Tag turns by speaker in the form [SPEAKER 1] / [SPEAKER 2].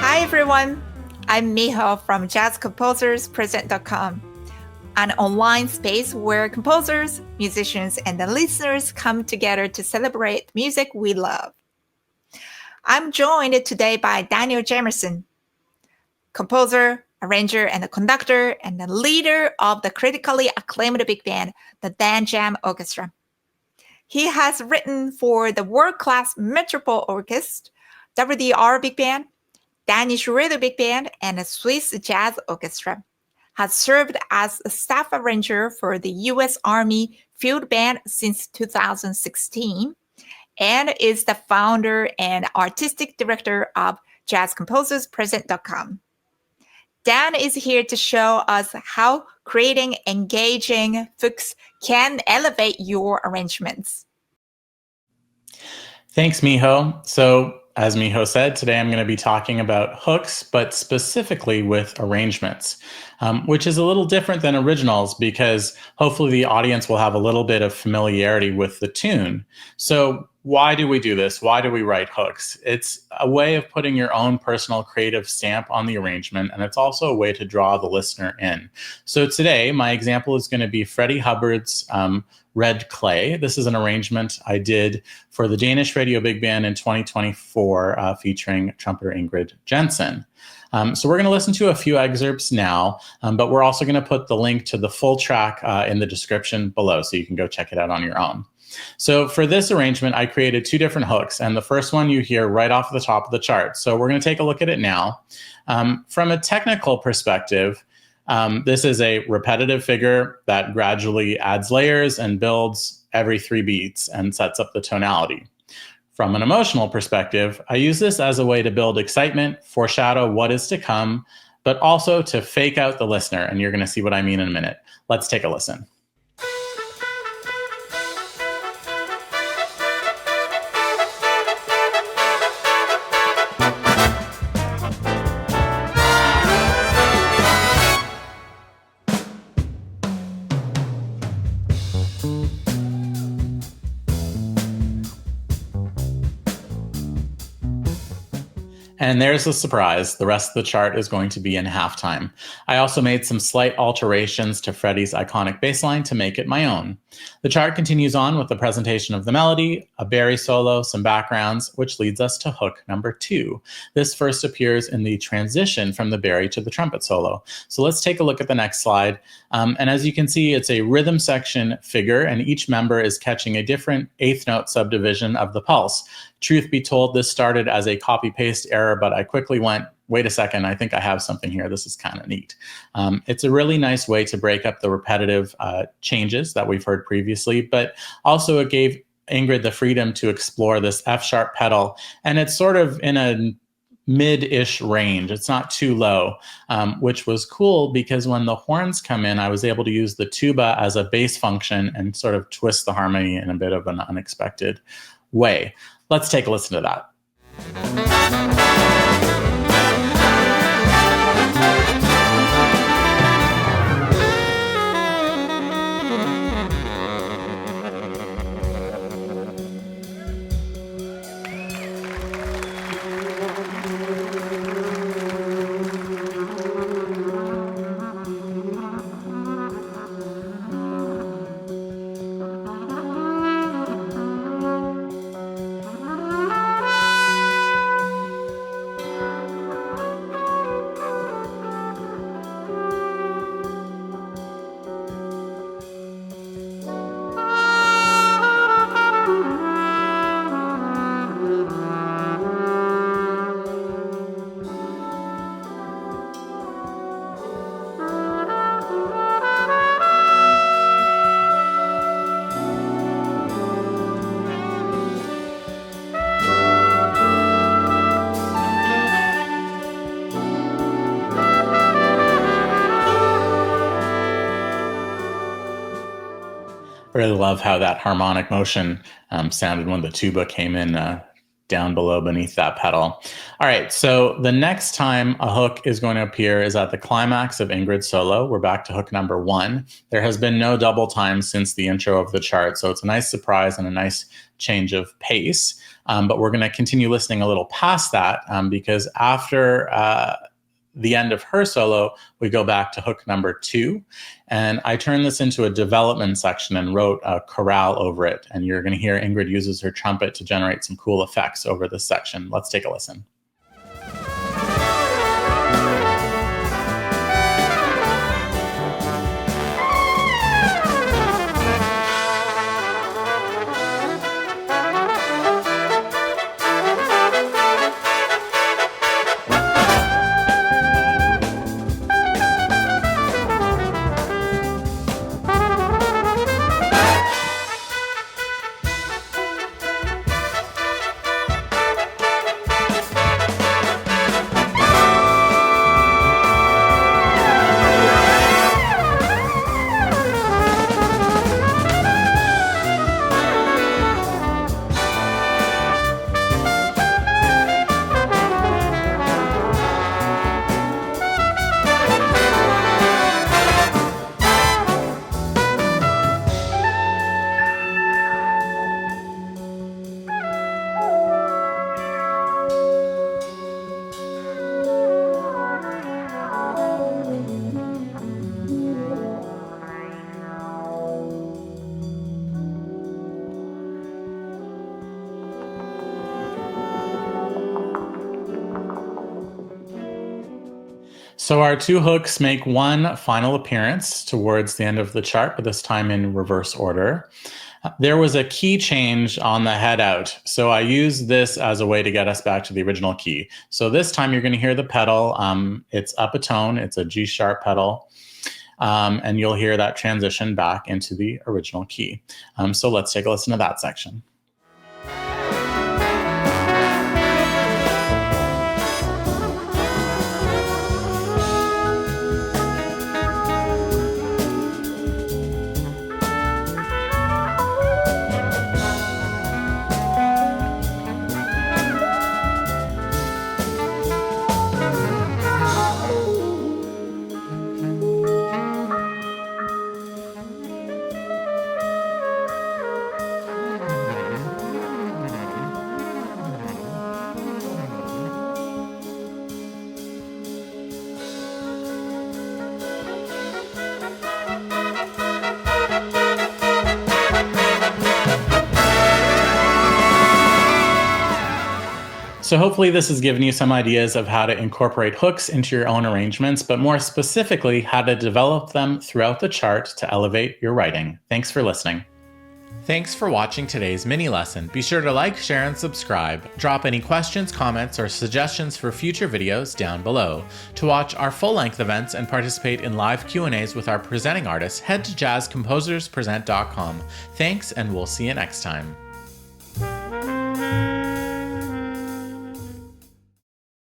[SPEAKER 1] Hi everyone, I'm Miho from JazzComposersPresent.com, an online space where composers, musicians, and the listeners come together to celebrate music we love. I'm joined today by Daniel Jamieson, composer, arranger, and a conductor, and the leader of the critically acclaimed big band, the Danjam Orchestra. He has written for the world-class Metropole Orchestra, WDR Big Band, Danish Radio Big Band, and the Swiss Jazz Orchestra, has served as a staff arranger for the U.S. Army Field Band since 2016, and is the founder and artistic director of JazzComposersPresent.com. Dan is here to show us how creating engaging hooks can elevate your arrangements.
[SPEAKER 2] Thanks, Miho. So, as Miho said, today I'm going to be talking about hooks, but specifically with arrangements, which is a little different than originals because hopefully the audience will have a little bit of familiarity with the tune. So why do we do this? Why do we write hooks? It's a way of putting your own personal creative stamp on the arrangement, and it's also a way to draw the listener in. So today, my example is going to be Freddie Hubbard's Red Clay. This is an arrangement I did for the Danish Radio Big Band in 2024 featuring trumpeter Ingrid Jensen. So we're going to listen to a few excerpts now, but we're also going to put the link to the full track in the description below so you can go check it out on your own. So for this arrangement, I created two different hooks, and the first one you hear right off the top of the chart. So we're going to take a look at it now. From a technical perspective, this is a repetitive figure that gradually adds layers and builds every 3 beats and sets up the tonality. From an emotional perspective, I use this as a way to build excitement, foreshadow what is to come, but also to fake out the listener, and you're going to see what I mean in a minute. Let's take a listen. And there's the surprise. The rest of the chart is going to be in halftime. I also made some slight alterations to Freddie's iconic bass line to make it my own. The chart continues on with the presentation of the melody, a Barry solo, some backgrounds, which leads us to hook number 2. This first appears in the transition from the Barry to the trumpet solo. So let's take a look at the next slide. And as you can see, it's a rhythm section figure, and each member is catching a different eighth note subdivision of the pulse. Truth be told, this started as a copy-paste error, but I quickly went, wait a second, I think I have something here. This is kind of neat. It's a really nice way to break up the repetitive changes that we've heard previously, but also it gave Ingrid the freedom to explore this F-sharp pedal, and it's sort of in a mid-ish range. It's not too low, which was cool because when the horns come in, I was able to use the tuba as a bass function and sort of twist the harmony in a bit of an unexpected way. Let's take a listen to that. I really love how that harmonic motion sounded when the tuba came in down below beneath that pedal. All right, so the next time a hook is going to appear is at the climax of Ingrid's solo. We're back to hook number 1. There has been no double time since the intro of the chart, so it's a nice surprise and a nice change of pace. But we're going to continue listening a little past that because after the end of her solo, we go back to hook number 2. And I turned this into a development section and wrote a chorale over it. And you're going to hear Ingrid uses her trumpet to generate some cool effects over this section. Let's take a listen. So our 2 hooks make one final appearance towards the end of the chart, but this time in reverse order. There was a key change on the head out, so I used this as a way to get us back to the original key. So this time you're going to hear the pedal. It's up a tone. It's a G sharp pedal, and you'll hear that transition back into the original key. So let's take a listen to that section. So hopefully this has given you some ideas of how to incorporate hooks into your own arrangements, but more specifically, how to develop them throughout the chart to elevate your writing. Thanks for listening. Thanks for watching today's mini lesson. Be sure to like, share, and subscribe. Drop any questions, comments, or suggestions for future videos down below. To watch our full-length events and participate in live Q&As with our presenting artists, head to jazzcomposerspresent.com. Thanks, and we'll see you next time.